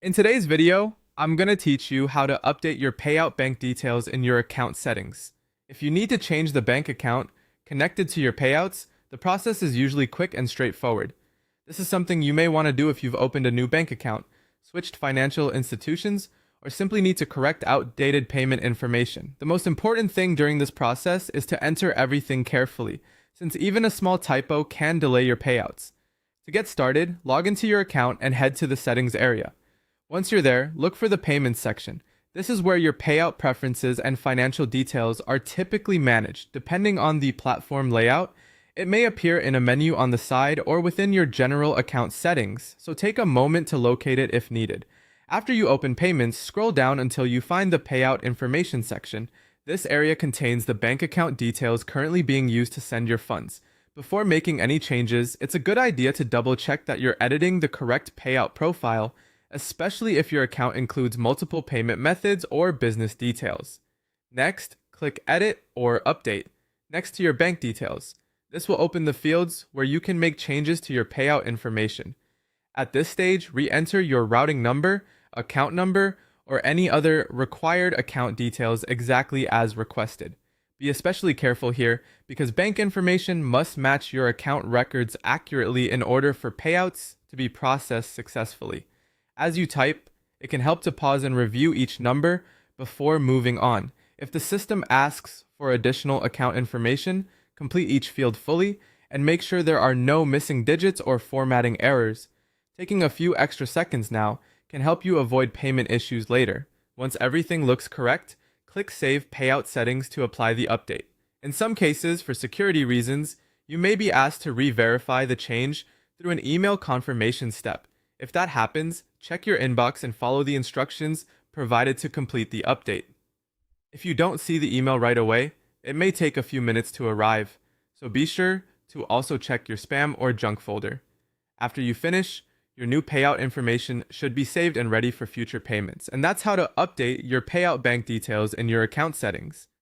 In today's video, I'm going to teach you how to update your payout bank details in your account settings. If you need to change the bank account connected to your payouts, the process is usually quick and straightforward. This is something you may want to do if you've opened a new bank account, switched financial institutions, or simply need to correct outdated payment information. The most important thing during this process is to enter everything carefully, since even a small typo can delay your payouts. To get started, log into your account and head to the settings area. Once you're there, look for the Payments section. This is where your payout preferences and financial details are typically managed. Depending on the platform layout, it may appear in a menu on the side or within your general account settings, so take a moment to locate it if needed. After you open Payments, scroll down until you find the Payout Information section. This area contains the bank account details currently being used to send your funds. Before making any changes, it's a good idea to double check that you're editing the correct payout profile, especially if your account includes multiple payment methods or business details. Next, click Edit or Update next to your bank details. This will open the fields where you can make changes to your payout information. At this stage, re-enter your routing number, account number, or any other required account details exactly as requested. Be especially careful here because bank information must match your account records accurately in order for payouts to be processed successfully. As you type, it can help to pause and review each number before moving on. If the system asks for additional account information, complete each field fully and make sure there are no missing digits or formatting errors. Taking a few extra seconds now can help you avoid payment issues later. Once everything looks correct, click Save Payout Settings to apply the update. In some cases, for security reasons, you may be asked to re-verify the change through an email confirmation step. If that happens, check your inbox and follow the instructions provided to complete the update. If you don't see the email right away, it may take a few minutes to arrive, so be sure to also check your spam or junk folder. After you finish, your new payout information should be saved and ready for future payments. And that's how to update your payout bank details in your account settings.